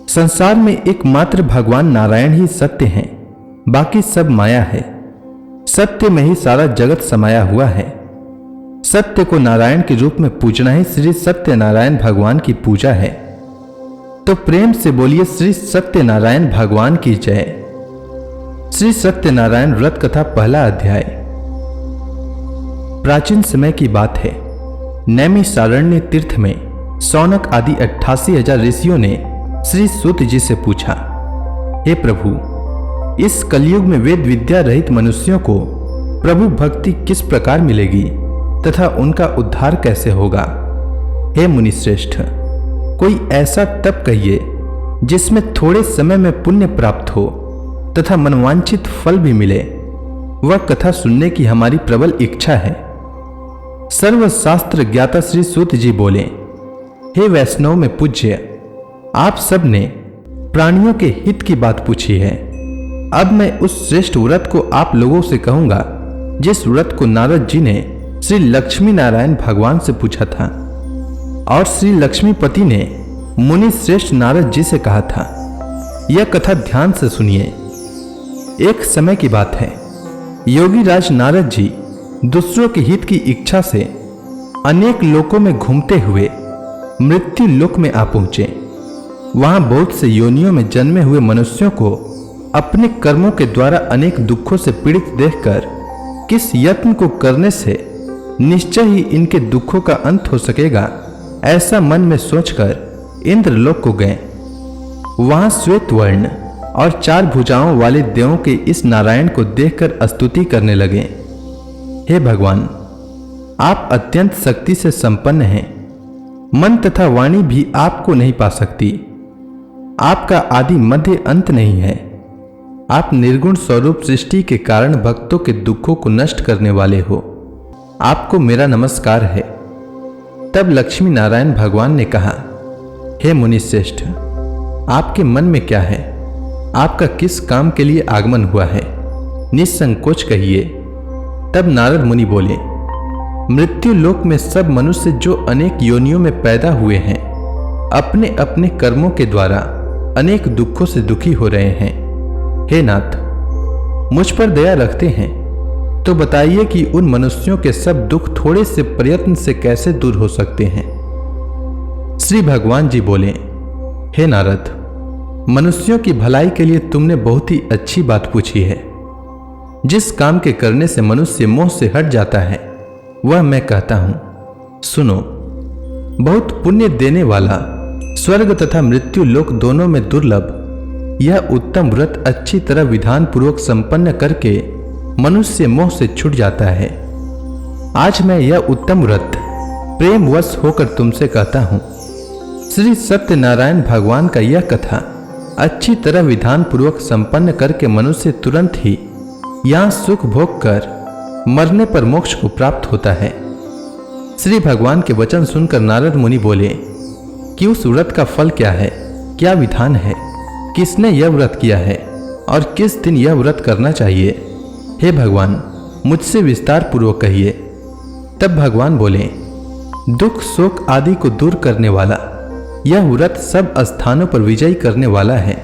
संसार में एकमात्र भगवान नारायण ही सत्य हैं, बाकी सब माया है। सत्य में ही सारा जगत समाया हुआ है। सत्य को नारायण के रूप में पूजना ही श्री सत्यनारायण भगवान की पूजा है। तो प्रेम से बोलिए श्री सत्यनारायण भगवान की जय। श्री सत्यनारायण व्रत कथा पहला अध्याय। प्राचीन समय की बात है। नैमिषारण्य तीर्थ में शौनक आदि 88,000 ऋषियों ने श्री सूत जी से पूछा, हे प्रभु, इस कलयुग में वेद विद्या रहित मनुष्यों को प्रभु भक्ति किस प्रकार मिलेगी तथा उनका उद्धार कैसे होगा? हे मुनिश्रेष्ठ, कोई ऐसा तप कहिए जिसमें थोड़े समय में पुण्य प्राप्त हो तथा मनवांछित फल भी मिले। वह कथा सुनने की हमारी प्रबल इच्छा है। सर्वशास्त्र ज्ञाता श्री सूत जी बोले, हे वैष्णव में पूज्य, आप सब ने प्राणियों के हित की बात पूछी है। अब मैं उस श्रेष्ठ व्रत को आप लोगों से कहूंगा जिस व्रत को नारद जी ने श्री लक्ष्मी नारायण भगवान से पूछा था और श्री लक्ष्मीपति ने मुनि श्रेष्ठ नारद जी से कहा था। यह कथा ध्यान से सुनिए। एक समय की बात है। योगी राज नारद जी दूसरों के हित की इच्छा से अनेक लोकों में घूमते हुए मृत्यु लोक में आ पहुंचे। वहां बहुत से योनियों में जन्मे हुए मनुष्यों को अपने कर्मों के द्वारा अनेक दुखों से पीड़ित देखकर किस यत्न को करने से निश्चय ही इनके दुखों का अंत हो सकेगा, ऐसा मन में सोचकर इंद्रलोक को गए। वहां श्वेत वर्ण और 4 भुजाओं वाले देवों के इस नारायण को देखकर स्तुति करने लगे। हे भगवान, आप अत्यंत शक्ति से संपन्न हैं। मन तथा वाणी भी आपको नहीं पा सकती। आपका आदि मध्य अंत नहीं है। आप निर्गुण स्वरूप सृष्टि के कारण भक्तों के दुखों को नष्ट करने वाले हो। आपको मेरा नमस्कार है। तब लक्ष्मी नारायण भगवान ने कहा, हे मुनिश्रेष्ठ, आपके मन में क्या है? आपका किस काम के लिए आगमन हुआ है? निसंकोच कहिए। तब नारद मुनि बोले, मृत्यु लोक में सब मनुष्य जो अनेक योनियों में पैदा हुए हैं, अपने अपने कर्मों के द्वारा अनेक दुखों से दुखी हो रहे हैं। हे नाथ, मुझ पर दया रखते हैं तो बताइए कि उन मनुष्यों के सब दुख थोड़े से प्रयत्न से कैसे दूर हो सकते हैं? श्री भगवान जी बोले, हे नारद, मनुष्यों की भलाई के लिए तुमने बहुत ही अच्छी बात पूछी है। जिस काम के करने से मनुष्य मोह से हट जाता है वह मैं कहता हूं, सुनो। बहुत पुण्य देने वाला, स्वर्ग तथा मृत्यु लोक दोनों में दुर्लभ यह उत्तम व्रत अच्छी तरह विधान पूर्वक संपन्न करके मनुष्य मोह से छूट जाता है। आज मैं यह उत्तम व्रत प्रेमवश होकर तुमसे कहता हूं। श्री सत्यनारायण भगवान का यह कथा अच्छी तरह विधान पूर्वक संपन्न करके मनुष्य तुरंत ही यहां सुख भोग कर मरने पर मोक्ष को प्राप्त होता है। श्री भगवान के वचन सुनकर नारद मुनि बोले कि उस व्रत का फल क्या है, क्या विधान है, किसने यह व्रत किया है और किस दिन यह व्रत करना चाहिए? हे भगवान, मुझसे विस्तार पूर्वक कहिए। तब भगवान बोले, दुख शोक आदि को दूर करने वाला यह व्रत सब स्थानों पर विजयी करने वाला है।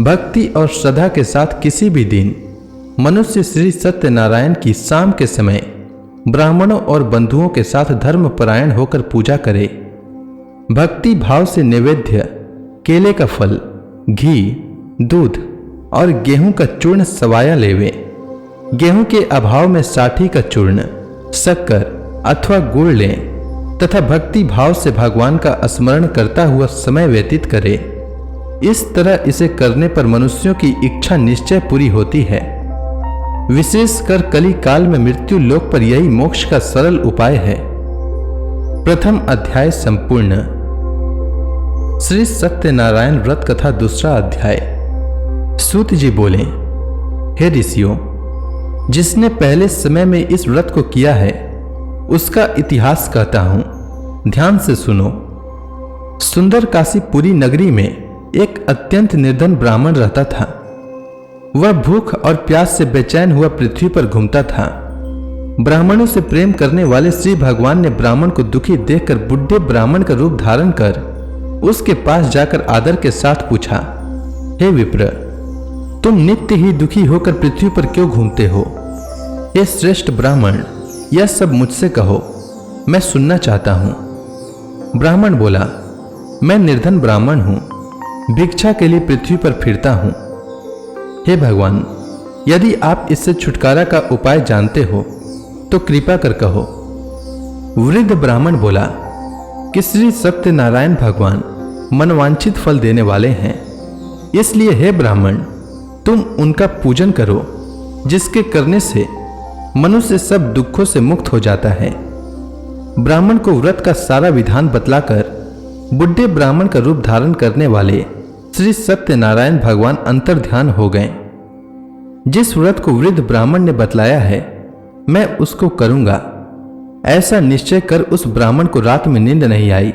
भक्ति और श्रद्धा के साथ किसी भी दिन मनुष्य श्री सत्यनारायण की शाम के समय ब्राह्मणों और बंधुओं के साथ धर्मपरायण होकर पूजा करे। भक्ति भाव से नैवेद्य केले का फल, घी, दूध और गेहूं का चूर्ण सवाया लेवे। गेहूं के अभाव में साठी का चूर्ण, शक्कर अथवा गुड़ लें तथा भक्ति भाव से भगवान का स्मरण करता हुआ समय व्यतीत करे। इस तरह इसे करने पर मनुष्यों की इच्छा निश्चय पूरी होती है। विशेषकर कली काल में मृत्यु लोक पर यही मोक्ष का सरल उपाय है। प्रथम अध्याय संपूर्ण। श्री सत्यनारायण व्रत कथा दूसरा अध्याय। सूत जी बोले, हे ऋषियों, जिसने पहले समय में इस व्रत को किया है उसका इतिहास कहता हूं, ध्यान से सुनो। सुंदर काशीपुरी नगरी में एक अत्यंत निर्धन ब्राह्मण रहता था। वह भूख और प्यास से बेचैन हुआ पृथ्वी पर घूमता था। ब्राह्मणों से प्रेम करने वाले श्री भगवान ने ब्राह्मण को दुखी देखकर बुढ़े ब्राह्मण का रूप धारण कर उसके पास जाकर आदर के साथ पूछा, हे विप्र, तुम नित्य ही दुखी होकर पृथ्वी पर क्यों घूमते हो? हे श्रेष्ठ ब्राह्मण, यह सब मुझसे कहो, मैं सुनना चाहता हूं। ब्राह्मण बोला, मैं निर्धन ब्राह्मण हूं, भिक्षा के लिए पृथ्वी पर फिरता हूं। हे भगवान, यदि आप इससे छुटकारा का उपाय जानते हो तो कृपा कर कहो। वृद्ध ब्राह्मण बोला कि श्री सत्यनारायण भगवान मनवांछित फल देने वाले हैं, इसलिए हे ब्राह्मण, तुम उनका पूजन करो, जिसके करने से मनुष्य सब दुखों से मुक्त हो जाता है। ब्राह्मण को व्रत का सारा विधान बतलाकर बुढ़े ब्राह्मण का रूप धारण करने वाले श्री सत्यनारायण भगवान अंतर्ध्यान हो गए। जिस व्रत को वृद्ध ब्राह्मण ने बतलाया है, मैं उसको करूंगा, ऐसा निश्चय कर उस ब्राह्मण को रात में नींद नहीं आई।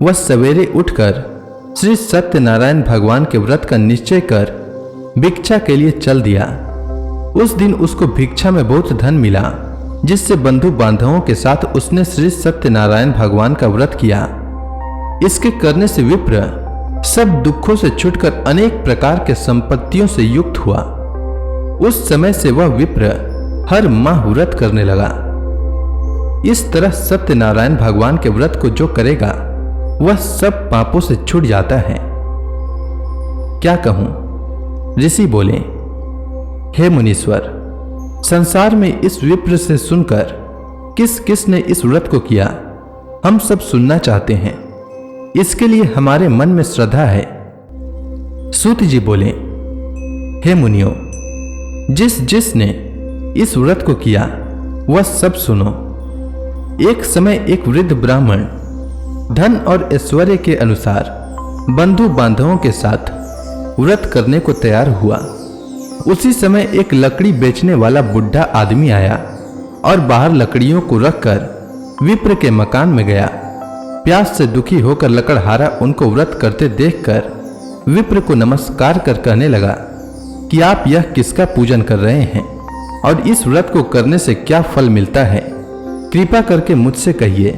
वह सवेरे उठकर श्री सत्यनारायण भगवान के व्रत का निश्चय कर भिक्षा के लिए चल दिया। उस दिन उसको भिक्षा में बहुत धन मिला, जिससे बंधु बांधवों के साथ उसने श्री सत्यनारायण भगवान का व्रत किया। इसके करने से विप्र सब दुखों से छुटकर अनेक प्रकार के संपत्तियों से युक्त हुआ। उस समय से वह विप्र हर माह व्रत करने लगा। इस तरह सत्यनारायण भगवान के व्रत को जो करेगा वह सब पापों से छूट जाता है। क्या कहूं? ऋषि बोले, हे मुनीश्वर, संसार में इस विप्र से सुनकर किस किस ने इस व्रत को किया, हम सब सुनना चाहते हैं। इसके लिए हमारे मन में श्रद्धा है। सूत जी बोले, हे मुनियों, जिस जिसने इस व्रत को किया वह सब सुनो। एक समय एक वृद्ध ब्राह्मण धन और ऐश्वर्य के अनुसार बंधु बांधवों के साथ व्रत करने को तैयार हुआ। उसी समय एक लकड़ी बेचने वाला बुढ़ा आदमी आया और बाहर लकड़ियों को रखकर विप्र के मकान में गया। प्यास से दुखी होकर लकड़हारा उनको व्रत करते देखकर विप्र को नमस्कार कर कहने लगा कि आप यह किसका पूजन कर रहे हैं और इस व्रत को करने से क्या फल मिलता है, कृपा करके मुझसे कहिए।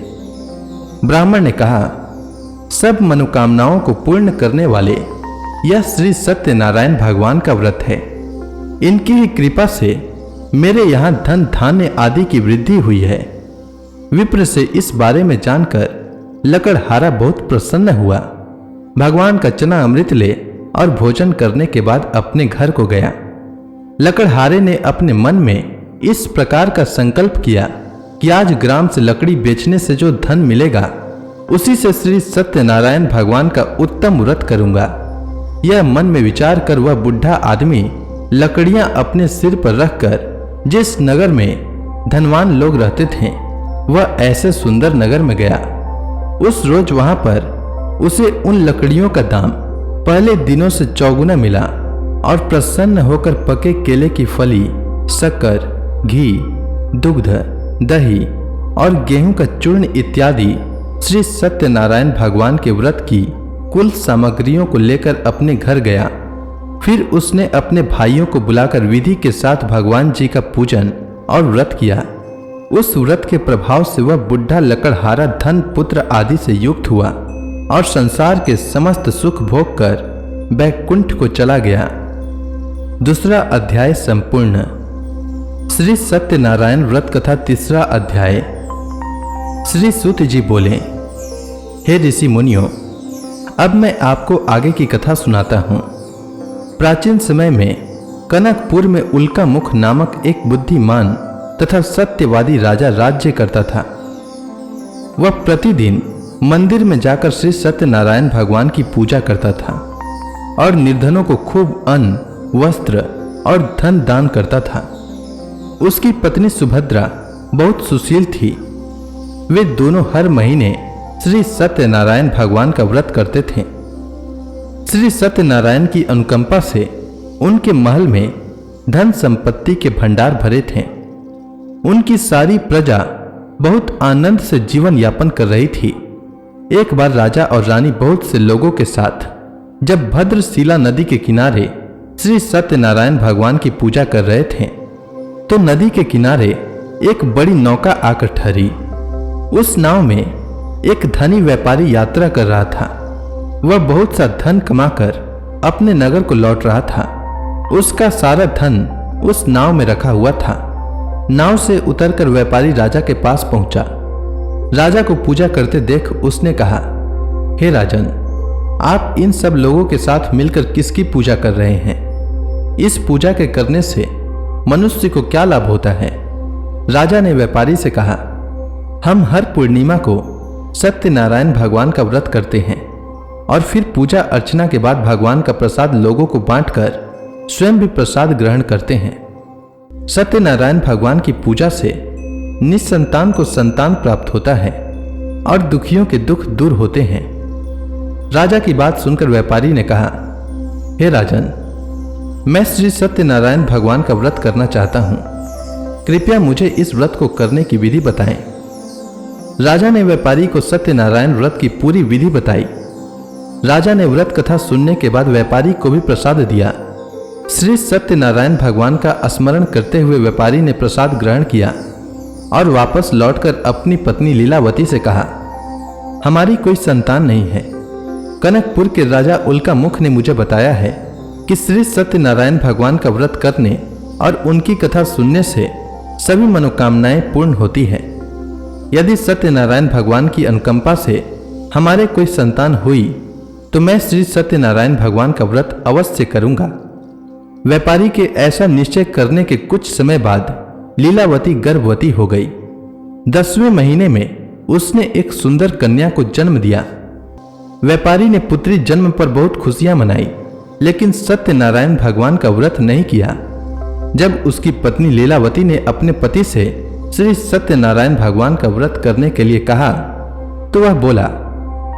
ब्राह्मण ने कहा, सब मनोकामनाओं को पूर्ण करने वाले यह श्री सत्यनारायण भगवान का व्रत है। इनकी ही कृपा से मेरे यहाँ धन धान्य आदि की वृद्धि हुई है। विप्र से इस बारे में जानकर लकड़हारा बहुत प्रसन्न हुआ। भगवान का चना अमृत ले और भोजन करने के बाद अपने घर को गया। लकड़हारे ने अपने मन में इस प्रकार का संकल्प किया कि आज ग्राम से लकड़ी बेचने से जो धन मिलेगा उसी से श्री सत्यनारायण भगवान का उत्तम व्रत करूंगा। यह मन में विचार कर वह बुढ़ा आदमी लकड़ियां अपने सिर पर रखकर जिस नगर में धनवान लोग रहते थे वह ऐसे सुंदर नगर में गया। उस रोज वहां पर उसे उन लकड़ियों का दाम पहले दिनों से चौगुना मिला और प्रसन्न होकर पके केले की फली, शक्कर, घी, दुग्ध, दही और गेहूं का चूर्ण इत्यादि श्री सत्यनारायण भगवान के व्रत की कुल सामग्रियों को लेकर अपने घर गया। फिर उसने अपने भाइयों को बुलाकर विधि के साथ भगवान जी का पूजन और व्रत किया। उस व्रत के प्रभाव से वह बुढ़ा लकड़हारा धन पुत्र आदि से युक्त हुआ और संसार के समस्त सुख भोग कर बैकुंठ को चला गया। दूसरा अध्याय संपूर्ण। श्री सत्यनारायण व्रत कथा तीसरा अध्याय। श्री सूत जी बोले, हे ऋषि मुनियों, अब मैं आपको आगे की कथा सुनाता हूं। प्राचीन समय में कनकपुर में उल्का मुख नामक एक बुद्धिमान तथा सत्यवादी राजा राज्य करता था। वह प्रतिदिन मंदिर में जाकर श्री सत्यनारायण भगवान की पूजा करता था और निर्धनों को खूब अन्न, वस्त्र और धन दान करता था। उसकी पत्नी सुभद्रा बहुत सुशील थी। वे दोनों हर महीने श्री सत्यनारायण भगवान का व्रत करते थे। श्री सत्यनारायण की अनुकंपा से उनके महल में धन संपत्ति के भंडार भरे थे। उनकी सारी प्रजा बहुत आनंद से जीवन यापन कर रही थी। एक बार राजा और रानी बहुत से लोगों के साथ जब भद्रशिला नदी के किनारे श्री सत्यनारायण भगवान की पूजा कर रहे थे तो नदी के किनारे एक बड़ी नौका आकर ठहरी। उस नाव में एक धनी व्यापारी यात्रा कर रहा था। वह बहुत सा धन कमाकर अपने नगर को लौट रहा था। उसका सारा धन उस नाव में रखा हुआ था। नाव से उतरकर व्यापारी राजा के पास पहुंचा। राजा को पूजा करते देख उसने कहा, हे राजन, आप इन सब लोगों के साथ मिलकर किसकी पूजा कर रहे हैं? इस पूजा के करने से मनुष्य को क्या लाभ होता है? राजा ने व्यापारी से कहा, हम हर पूर्णिमा को सत्यनारायण भगवान का व्रत करते हैं और फिर पूजा अर्चना के बाद भगवान का प्रसाद लोगों को बांटकर स्वयं भी प्रसाद ग्रहण करते हैं। सत्यनारायण भगवान की पूजा से निसंतान को संतान प्राप्त होता है और दुखियों के दुख दूर होते हैं। राजा की बात सुनकर व्यापारी ने कहा, हे राजन, मैं श्री सत्यनारायण भगवान का व्रत करना चाहता हूं। कृपया मुझे इस व्रत को करने की विधि बताएं। राजा ने व्यापारी को सत्यनारायण व्रत की पूरी विधि बताई। राजा ने व्रत कथा सुनने के बाद व्यापारी को भी प्रसाद दिया। श्री सत्यनारायण भगवान का स्मरण करते हुए व्यापारी ने प्रसाद ग्रहण किया और वापस लौटकर अपनी पत्नी लीलावती से कहा, हमारी कोई संतान नहीं है। कनकपुर के राजा उल्का मुख ने मुझे बताया है कि श्री सत्यनारायण भगवान का व्रत करने और उनकी कथा सुनने से सभी मनोकामनाएं पूर्ण होती है। यदि सत्यनारायण भगवान की अनुकंपा से हमारे कोई संतान हुई तो मैं श्री सत्यनारायण भगवान का व्रत अवश्य करूंगा। व्यापारी के ऐसा निश्चय करने के कुछ समय बाद लीलावती गर्भवती हो गई। 10वें महीने में उसने एक सुंदर कन्या को जन्म दिया। व्यापारी ने पुत्री जन्म पर बहुत खुशियां मनाई, लेकिन सत्यनारायण भगवान का व्रत नहीं किया। जब उसकी पत्नी लीलावती ने अपने पति से श्री सत्यनारायण भगवान का व्रत करने के लिए कहा तो वह बोला,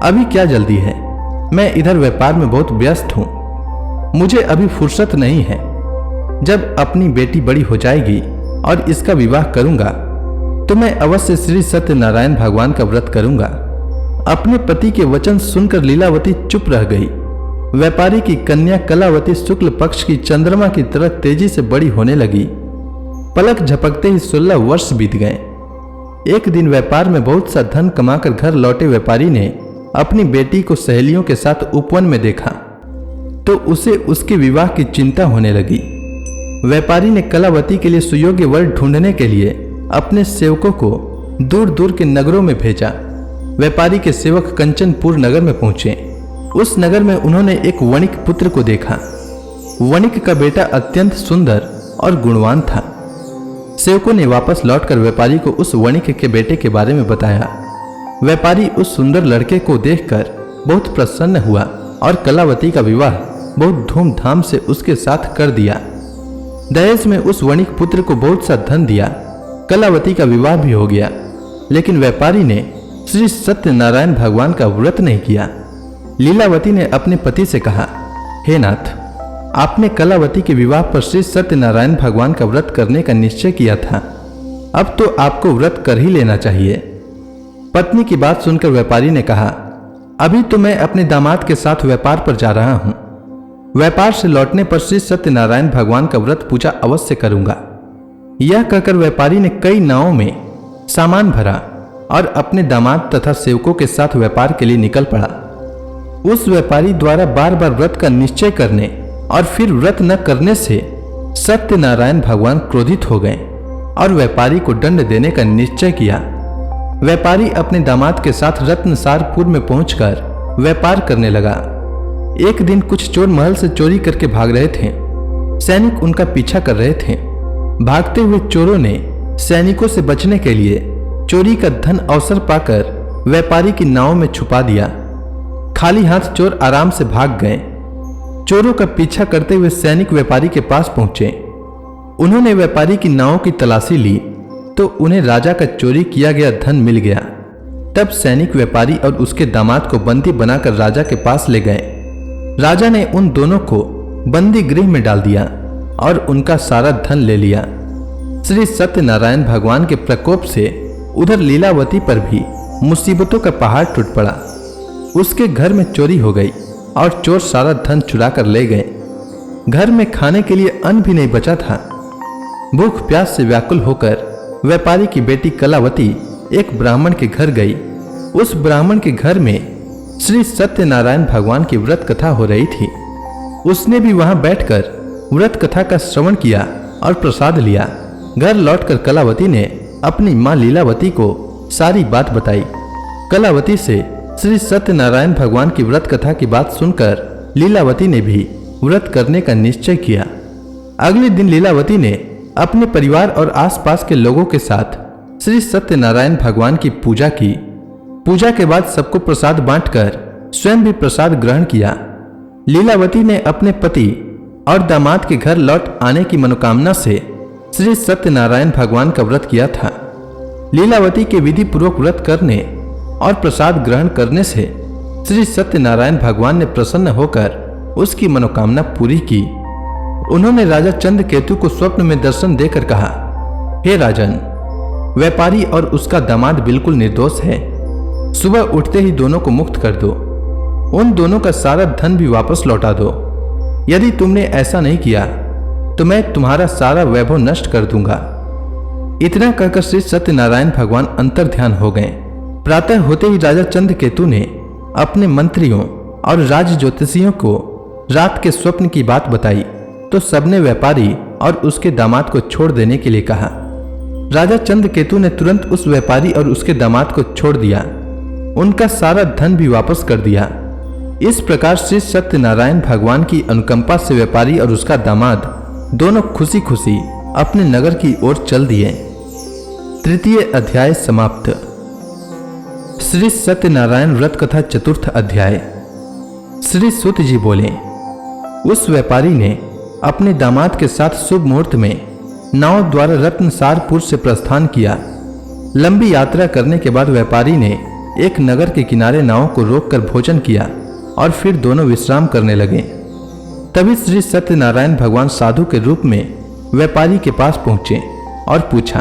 अभी क्या जल्दी है, मैं इधर व्यापार में बहुत व्यस्त हूं, मुझे अभी फुर्सत नहीं है। जब अपनी बेटी बड़ी हो जाएगी और इसका विवाह करूंगा तो मैं अवश्य श्री सत्यनारायण भगवान का व्रत करूंगा। अपने पति के वचन सुनकर लीलावती चुप रह गई। व्यापारी की कन्या कलावती शुक्ल पक्ष की चंद्रमा की तरह तेजी से बड़ी होने लगी। पलक झपकते ही 16 वर्ष बीत गए। एक दिन व्यापार में बहुत सा धन कमाकर घर लौटे व्यापारी ने अपनी बेटी को सहेलियों के साथ उपवन में देखा तो उसे उसके विवाह की चिंता होने लगी। व्यापारी ने कलावती के लिए सुयोग्य वर ढूंढने के लिए अपने सेवकों को दूर दूर के नगरों में भेजा। व्यापारी के सेवक कंचनपुर नगर में पहुंचे। उस नगर में उन्होंने एक वणिक पुत्र को देखा। वणिक का बेटा अत्यंत सुंदर और गुणवान था। सेवकों ने वापस लौटकर व्यापारी को उस वणिक के बेटे के बारे में बताया। व्यापारी उस सुंदर लड़के को देखकर बहुत प्रसन्न हुआ और कलावती का विवाह बहुत धूमधाम से उसके साथ कर दिया। दहेज में उस वणिक पुत्र को बहुत सा धन दिया। कलावती का विवाह भी हो गया, लेकिन व्यापारी ने श्री सत्यनारायण भगवान का व्रत नहीं किया। लीलावती ने अपने पति से कहा, हे नाथ, आपने कलावती के विवाह पर श्री सत्यनारायण भगवान का व्रत करने का निश्चय किया था, अब तो आपको व्रत कर ही लेना चाहिए। पत्नी की बात सुनकर व्यापारी ने कहा, अभी तो मैं अपने दामाद के साथ व्यापार पर जा रहा हूं। व्यापार से लौटने पर श्री सत्यनारायण भगवान का व्रत पूजा अवश्य करूंगा। यह कहकर व्यापारी ने कई नावों में सामान भरा और अपने दामाद तथा सेवकों के साथ व्यापार के लिए निकल पड़ा। उस व्यापारी द्वारा बार बार व्रत का निश्चय करने और फिर व्रत न करने से सत्यनारायण भगवान क्रोधित हो गए और व्यापारी को दंड देने का निश्चय किया। व्यापारी अपने दामाद के साथ रत्नसारपुर में पहुंचकर व्यापार करने लगा। एक दिन कुछ चोर महल से चोरी करके भाग रहे थे। सैनिक उनका पीछा कर रहे थे। भागते हुए चोरों ने सैनिकों से बचने के लिए चोरी का धन अवसर पाकर व्यापारी की नाव में छुपा दिया। खाली हाथ चोर आराम से भाग गए। चोरों का पीछा करते हुए सैनिक व्यापारी के पास पहुंचे। उन्होंने व्यापारी की नाव की तलाशी ली तो उन्हें राजा का चोरी किया गया धन मिल गया। तब सैनिक व्यापारी और उसके दामाद को बंदी बनाकर राजा के पास ले गए। राजा ने उन दोनों को बंदी गृह में डाल दिया और उनका सारा धन ले लिया। श्री सत्यनारायण भगवान के प्रकोप से उधर लीलावती पर भी मुसीबतों का पहाड़ टूट पड़ा। उसके घर में चोरी हो गई और चोर सारा धन चुरा कर ले गए। घर में खाने के लिए अन्न भी नहीं बचा था। भूख प्यास से व्याकुल होकर व्यापारी की बेटी कलावती एक ब्राह्मण के घर गई। उस ब्राह्मण के घर में श्री सत्यनारायण भगवान की व्रत कथा हो रही थी। उसने भी वहां बैठकर व्रत कथा का श्रवण किया और प्रसाद लिया। घर लौटकर कलावती ने अपनी मां लीलावती को सारी बात बताई। कलावती से श्री सत्यनारायण भगवान की व्रत कथा की बात सुनकर लीलावती ने भी व्रत करने का निश्चय किया। अगले दिन लीलावती ने अपने परिवार और आसपास के लोगों के साथ श्री सत्यनारायण भगवान की पूजा की। पूजा के बाद सबको प्रसाद बांटकर स्वयं भी प्रसाद ग्रहण किया। लीलावती ने अपने पति और दामाद के घर लौट आने की मनोकामना से श्री सत्यनारायण भगवान का व्रत किया था। लीलावती के विधि पूर्वक व्रत करने और प्रसाद ग्रहण करने से श्री सत्यनारायण भगवान ने प्रसन्न होकर उसकी मनोकामना पूरी की। उन्होंने राजा चंद्रकेतु को स्वप्न में दर्शन देकर कहा, हे राजन, व्यापारी और उसका दामाद बिल्कुल निर्दोष है। सुबह उठते ही दोनों को मुक्त कर दो। उन दोनों का सारा धन भी वापस लौटा दो। यदि तुमने ऐसा नहीं किया तो मैं तुम्हारा सारा वैभव नष्ट कर दूंगा। इतना कहकर श्री सत्यनारायण भगवान अंतर ध्यान हो गए। प्रातः होते ही राजा चंद्रकेतु ने अपने मंत्रियों और राज ज्योतिषियों को रात के स्वप्न की बात बताई तो सबने व्यापारी और उसके दामाद को छोड़ देने के लिए कहा। राजा चंद्रकेतु ने तुरंत उस व्यापारी और उसके दामाद को छोड़ दिया। उनका सारा धन भी वापस कर दिया। इस प्रकार श्री सत्यनारायण भगवान की अनुकंपा से व्यापारी और उसका दामाद दोनों खुशी खुशी अपने नगर की ओर चल दिए। तृतीय अध्याय समाप्त। श्री सत्यनारायण व्रत कथा चतुर्थ अध्याय। श्री सूत जी बोले, उस व्यापारी ने अपने दामाद के साथ शुभ मुहूर्त में नाव द्वारा रत्नसारपुर से प्रस्थान किया। लंबी यात्रा करने के बाद व्यापारी ने एक नगर के किनारे नाव को रोककर भोजन किया और फिर दोनों विश्राम करने लगे। तभी श्री सत्यनारायण भगवान साधु के रूप में व्यापारी के पास पहुंचे और पूछा,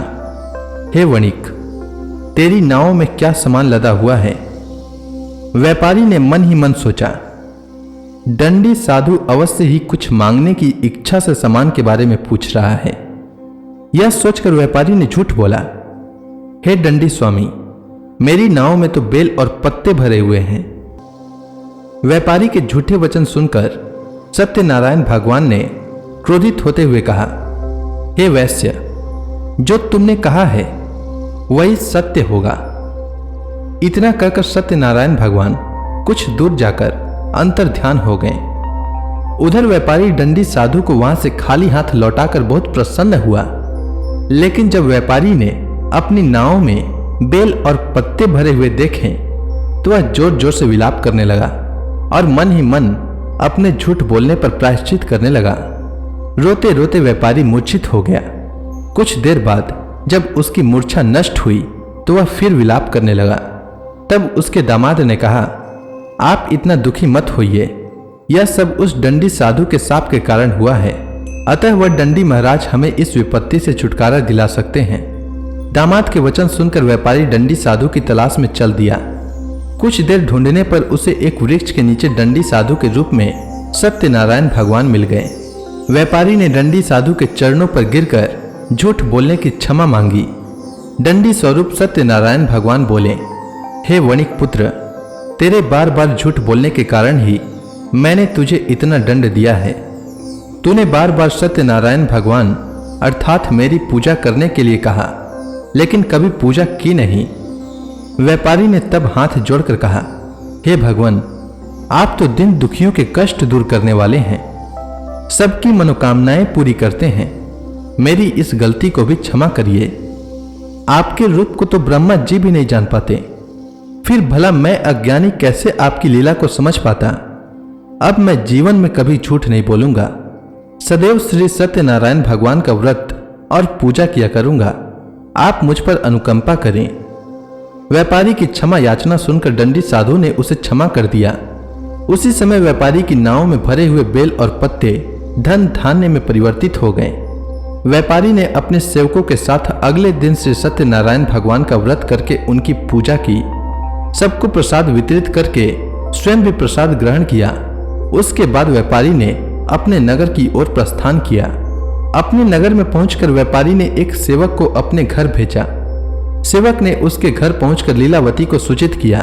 हे वणिक, तेरी नाव में क्या सामान लदा हुआ है? व्यापारी ने मन ही मन सोचा, दंडी साधु अवश्य ही कुछ मांगने की इच्छा से सामान के बारे में पूछ रहा है। यह सोचकर व्यापारी ने झूठ बोला, हे दंडी स्वामी, मेरी नाव में तो बेल और पत्ते भरे हुए हैं। व्यापारी के झूठे वचन सुनकर सत्यनारायण भगवान ने क्रोधित होते हुए कहा, हे वैश्य, जो तुमने कहा है वही सत्य होगा। इतना कहकर सत्यनारायण भगवान कुछ दूर जाकर अंतर ध्यान हो गए। उधर व्यापारी दंडी साधु को वहां से खाली हाथ लौटाकर बहुत प्रसन्न हुआ। लेकिन जब व्यापारी ने अपनी नाव में बेल और पत्ते भरे हुए देखे तो वह जोर जोर से विलाप करने लगा और मन ही मन अपने झूठ बोलने पर प्रायश्चित करने लगा। रोते रोते व्यापारी मूर्छित हो गया। कुछ देर बाद जब उसकी मूर्छा नष्ट हुई तो वह फिर विलाप करने लगा। तब उसके दामाद ने कहा, आप इतना दुखी मत होइए, यह सब उस दंडी साधु के शाप के कारण हुआ है। अतः वह दंडी महाराज हमें इस विपत्ति से छुटकारा दिला सकते हैं। दामाद के वचन सुनकर व्यापारी दंडी साधु की तलाश में चल दिया। कुछ देर ढूंढने पर उसे एक वृक्ष के नीचे दंडी साधु के रूप में सत्यनारायण भगवान मिल गए। व्यापारी ने दंडी साधु के चरणों पर गिरकर झूठ बोलने की क्षमा मांगी। दंडी स्वरूप सत्यनारायण भगवान बोले, हे वणिक पुत्र, तेरे बार बार झूठ बोलने के कारण ही मैंने तुझे इतना दंड दिया है। तूने बार बार सत्यनारायण भगवान अर्थात मेरी पूजा करने के लिए कहा, लेकिन कभी पूजा की नहीं। व्यापारी ने तब हाथ जोड़कर कहा, हे भगवान, आप तो दिन दुखियों के कष्ट दूर करने वाले हैं, सबकी मनोकामनाएं पूरी करते हैं। मेरी इस गलती को भी क्षमा करिए। आपके रूप को तो ब्रह्मा जी भी नहीं जान पाते, फिर भला मैं अज्ञानी कैसे आपकी लीला को समझ पाता। अब मैं जीवन में कभी झूठ नहीं बोलूंगा। सदैव श्री सत्यनारायण भगवान का व्रत और पूजा किया करूंगा। आप मुझ पर अनुकंपा करें। व्यापारी की क्षमा याचना सुनकर दंडी साधु ने उसे क्षमा कर दिया। उसी समय व्यापारी की नाव में भरे हुए बेल और पत्ते धन धान्य में परिवर्तित हो गए। व्यापारी ने अपने सेवकों के साथ अगले दिन श्री सत्यनारायण भगवान का व्रत करके उनकी पूजा की। सबको प्रसाद वितरित करके स्वयं भी प्रसाद ग्रहण किया। उसके बाद व्यापारी ने अपने नगर की ओर प्रस्थान किया। अपने नगर में पहुंचकर व्यापारी ने एक सेवक को अपने घर भेजा। सेवक ने उसके घर पहुंचकर लीलावती को सूचित किया।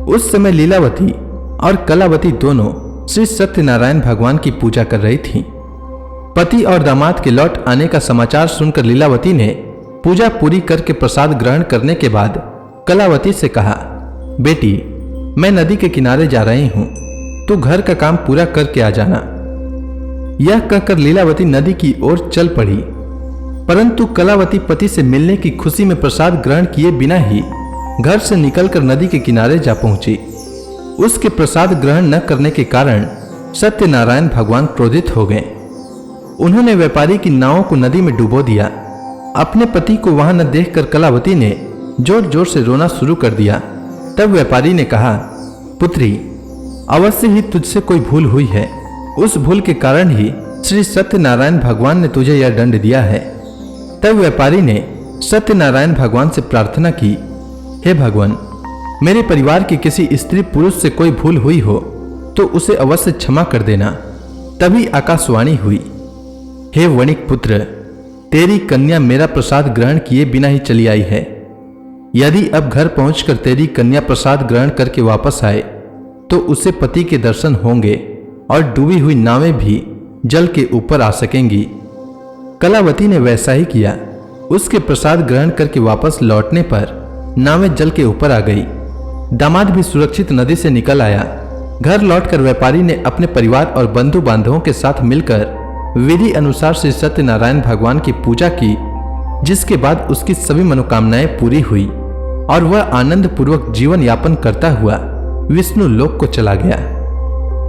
उस समय लीलावती और कलावती दोनों श्री सत्यनारायण भगवान की पूजा कर रही थीं। पति और दामाद के लौट आने का समाचार सुनकर लीलावती ने पूजा पूरी करके प्रसाद ग्रहण करने के बाद कलावती से कहा, बेटी मैं नदी के किनारे जा रही हूं, तू घर का काम पूरा करके आ जाना। यह कहकर लीलावती नदी की ओर चल पड़ी, परंतु कलावती पति से मिलने की खुशी में प्रसाद ग्रहण किए बिना ही घर से निकलकर नदी के किनारे जा पहुंची। उसके प्रसाद ग्रहण न करने के कारण सत्यनारायण भगवान क्रोधित हो गए। उन्होंने व्यापारी की नावों को नदी में डुबो दिया। अपने पति को वहां न देखकर कलावती ने जोर जोर से रोना शुरू कर दिया। तब व्यापारी ने कहा, पुत्री अवश्य ही तुझसे कोई भूल हुई है। उस भूल के कारण ही श्री सत्यनारायण भगवान ने तुझे यह दंड दिया है। तब व्यापारी ने सत्यनारायण भगवान से प्रार्थना की, हे भगवान, मेरे परिवार की किसी स्त्री पुरुष से कोई भूल हुई हो तो उसे अवश्य क्षमा कर देना। तभी आकाशवाणी हुई, हे वणिक पुत्र, तेरी कन्या मेरा प्रसाद ग्रहण किए बिना ही चली आई है। यदि अब घर पहुंचकर तेरी कन्या प्रसाद ग्रहण करके वापस आए तो उसे पति के दर्शन होंगे और डूबी हुई नावें भी जल के ऊपर आ सकेंगी। कलावती ने वैसा ही किया। उसके प्रसाद ग्रहण करके वापस लौटने पर नावें जल के ऊपर आ गई। दामाद भी सुरक्षित नदी से निकल आया। घर लौटकर व्यापारी ने अपने परिवार और बंधु बांधवों के साथ मिलकर विधि अनुसार श्री सत्यनारायण भगवान की पूजा की, जिसके बाद उसकी सभी मनोकामनाएं पूरी हुई और वह आनंद पूर्वक जीवन यापन करता हुआ विष्णु लोक को चला गया।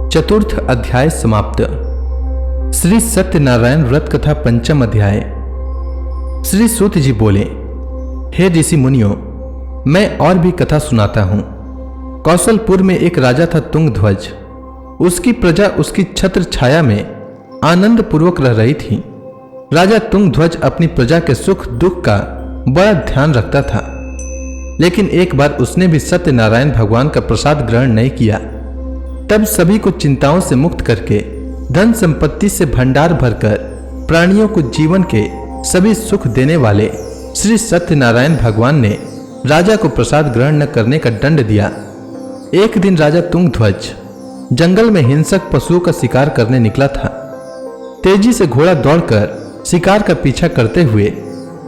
चतुर्थ अध्याय समाप्त। श्री सत्यनारायण व्रत कथा पंचम अध्याय। श्री सूत जी बोले, हे ऋषि मुनियों, मैं और भी कथा सुनाता हूं। कौशलपुर में एक राजा था तुंगध्वज। उसकी प्रजा उसकी छत्र छाया में आनंद पूर्वक रह रही थी। राजा तुंगध्वज अपनी प्रजा के सुख दुख का बड़ा ध्यान रखता था, लेकिन एक बार उसने भी सत्यनारायण भगवान का प्रसाद ग्रहण नहीं किया। तब सभी को चिंताओं से मुक्त करके धन संपत्ति से भंडार भरकर प्राणियों को जीवन के सभी सुख देने वाले श्री सत्यनारायण भगवान ने राजा को प्रसाद ग्रहण न करने का दंड दिया। एक दिन राजा तुंगध्वज जंगल में हिंसक पशुओं का शिकार करने निकला था। तेजी से घोड़ा दौड़कर शिकार का पीछा करते हुए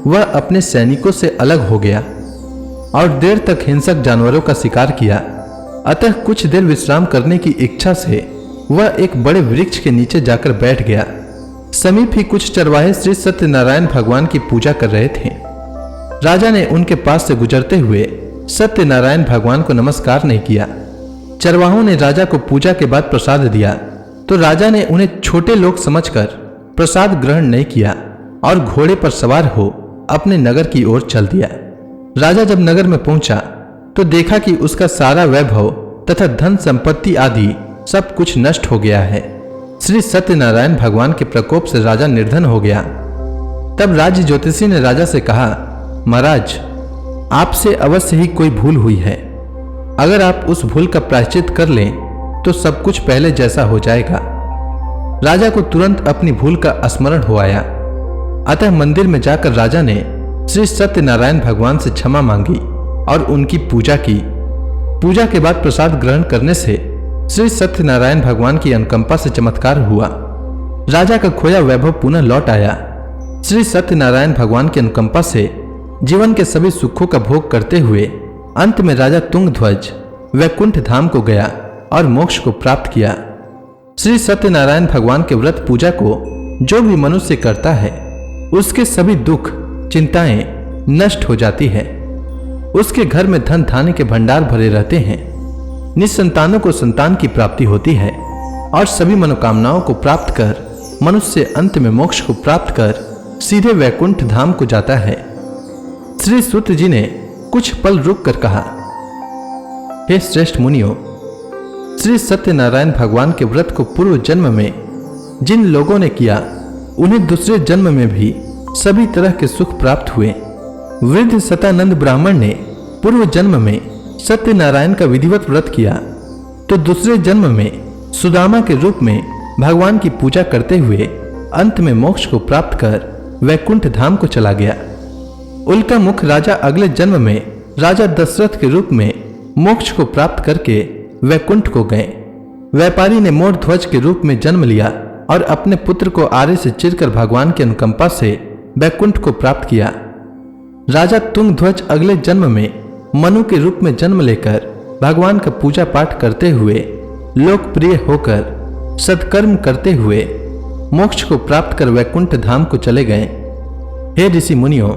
वह अपने सैनिकों से अलग हो गया और देर तक हिंसक जानवरों का शिकार किया। अतः कुछ देर विश्राम करने की इच्छा से वह एक बड़े वृक्ष के नीचे जाकर बैठ गया। समीप ही कुछ चरवाहे श्री सत्यनारायण भगवान की पूजा कर रहे थे। राजा ने उनके पास से गुजरते हुए सत्यनारायण भगवान को नमस्कार नहीं किया। चरवाहों ने राजा को पूजा के बाद प्रसाद दिया तो राजा ने उन्हें छोटे लोग समझकर प्रसाद ग्रहण नहीं किया और घोड़े पर सवार हो अपने नगर की ओर चल दिया। राजा जब नगर में पहुंचा तो देखा कि उसका सारा वैभव तथा धन संपत्ति आदि सब कुछ नष्ट हो गया है। श्री सत्यनारायण भगवान के प्रकोप से राजा निर्धन हो गया। तब राज्य ज्योतिषी ने राजा से कहा, महाराज, आपसे अवश्य ही कोई भूल हुई है। अगर आप उस भूल का प्रायश्चित कर लें तो सब कुछ पहले जैसा हो जाएगा। राजा को तुरंत अपनी भूल का स्मरण हो आया। अतः मंदिर में जाकर राजा ने श्री सत्यनारायण भगवान से क्षमा मांगी और उनकी पूजा की। पूजा के बाद प्रसाद ग्रहण करने से श्री सत्यनारायण भगवान की अनुकंपा से चमत्कार हुआ। राजा का खोया वैभव पुनः लौट आया। श्री सत्यनारायण भगवान की अनुकंपा से जीवन के सभी सुखों का भोग करते हुए अंत में राजा तुंगध्वज वैकुंठ धाम को गया और मोक्ष को प्राप्त किया। श्री सत्यनारायण भगवान के व्रत पूजा को जो भी मनुष्य करता है उसके सभी दुख चिंताएं नष्ट हो जाती है। उसके घर में धन धान्य के भंडार भरे रहते हैं। निसंतानों को संतान की प्राप्ति होती है और सभी मनोकामनाओं को प्राप्त कर मनुष्य अंत में मोक्ष को प्राप्त कर सीधे वैकुंठ धाम को जाता है। श्री सूत जी ने कुछ पल रुक कर कहा, हे श्रेष्ठ मुनियों, श्री सत्यनारायण भगवान के व्रत को पूर्व जन्म में जिन लोगों ने किया उन्हें दूसरे जन्म में भी सभी तरह के सुख प्राप्त हुए। वृद्ध सतानंद ब्राह्मण ने पूर्व जन्म में सत्यनारायण का विधिवत व्रत किया तो दूसरे जन्म में सुदामा के रूप में भगवान की पूजा करते हुए अंत में मोक्ष को प्राप्त कर वैकुंठ धाम को चला गया। उल्का मुख राजा अगले जन्म में राजा दशरथ के रूप में मोक्ष को प्राप्त करके वैकुंठ को गए। व्यापारी ने मोर ध्वज के रूप में जन्म लिया और अपने पुत्र को आरे से चिरकर भगवान की अनुकंपा से वैकुंठ को प्राप्त किया। राजा तुंगध्वज अगले जन्म में मनु के रूप में जन्म लेकर भगवान का पूजा पाठ करते हुए लोकप्रिय होकर सत्कर्म करते हुए मोक्ष को प्राप्त कर वैकुंठ धाम को चले गए। हे ऋषि मुनियों,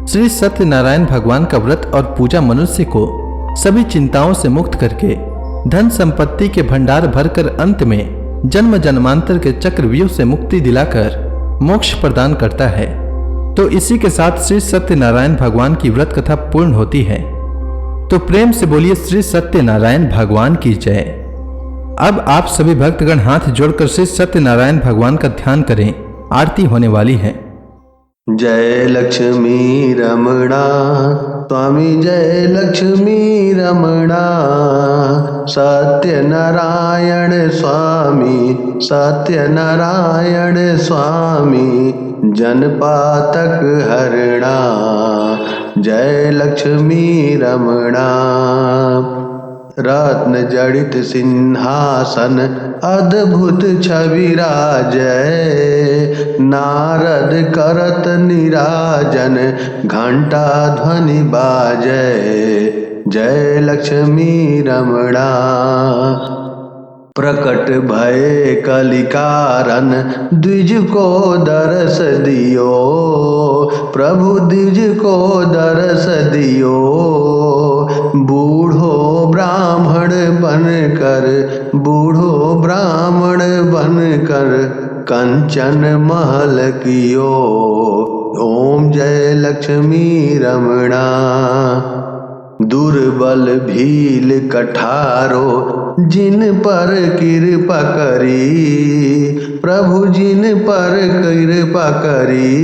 श्री सत्यनारायण भगवान का व्रत और पूजा मनुष्य को सभी चिंताओं से मुक्त करके धन संपत्ति के भंडार भरकर अंत में जन्म जन्मांतर के चक्रव्यूह से मुक्ति दिलाकर मोक्ष प्रदान करता है। तो इसी के साथ श्री सत्यनारायण भगवान की व्रत कथा पूर्ण होती है। तो प्रेम से बोलिए श्री सत्यनारायण भगवान की जय। अब आप सभी भक्तगण हाथ जोड़कर श्री सत्यनारायण भगवान का ध्यान करें। आरती होने वाली है। जय लक्ष्मी रमणा स्वामी, जय लक्ष्मी रमणा, सत्यनारायण स्वामी, सत्यनारायण स्वामी, जनपातक हरणा, जय लक्ष्मी रमणा। रत्न जड़ित सिंहासन अद्भुत छवि राजय, नारद करत निराजन घंटा ध्वनि बाजय, जय लक्ष्मी रमणा। प्रकट भय कलिकारण द्विज को दरस दियो, प्रभु द्विज को दरस दियो, बूढ़ो ब्राह्मण बनकर, बूढ़ो ब्राह्मण बनकर कंचन महल कियो, ओम जय लक्ष्मी रमणा। दुर्बल भील कठारो जिन पर कृपा करी, प्रभु जिन पर कृपा करी,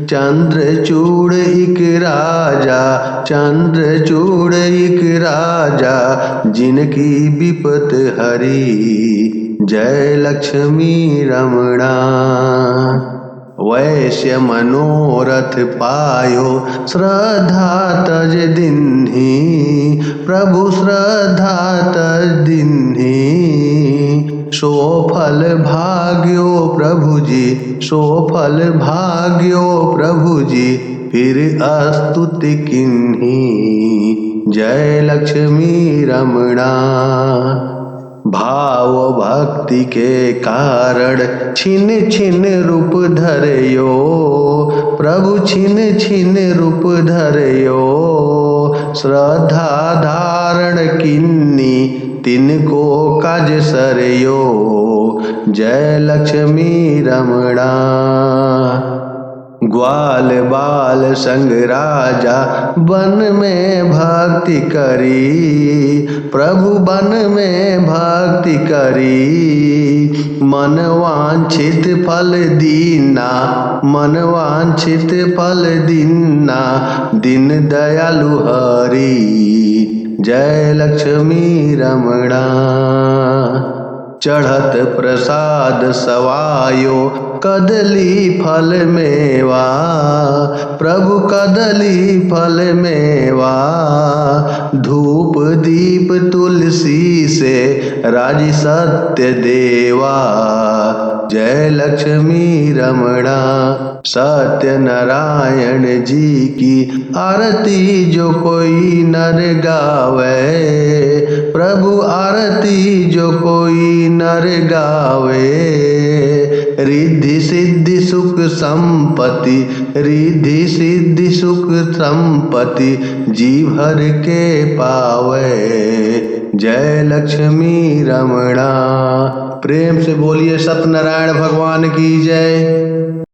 चंद्रचूड़ एक राजा, चंद्रचूड़ एक राजा, जिनकी विपत हरी, जय लक्ष्मी रमणा। वैश्य मनोरथ पायो श्रद्धा तज दिन्ही, प्रभु श्रद्धा तज दिन्ही, सो फल भाग्यो प्रभु जी, सो फल भाग्यो प्रभु जी, फिर अस्तुति किन्ही, जय लक्ष्मी रमणा। भाव भक्ति के कारण छिन छिन रूप धरयो, प्रभु छिन छिन रूप धरयो, श्रद्धा धारण किन्नी तिनको काज सरयो, जय लक्ष्मी रमणा। ग्वाल बाल संग राजा वन में भक्ति करी, प्रभु वन में भक्ति करी, मन वांछित फल दीना, मन वांछित फल दीना, दिन दयालु हरि, जय लक्ष्मी रमणा। चढ़त प्रसाद सवायो कदली फल मेवा, प्रभु कदली फल मेवा, धूप दीप तुलसी से राजी सत्य देवा, जय लक्ष्मी रमणा। सत्यनारायण जी की आरती जो कोई नर गावे, प्रभु आरती जो कोई नर गावे, रिद्धि सिद्धि सुख संपत्ति, रिद्धि सिद्धि सुख संपत्ति, जी भर के पावे, जय लक्ष्मी रमणा। प्रेम से बोलिए सत्यनारायण भगवान की जय।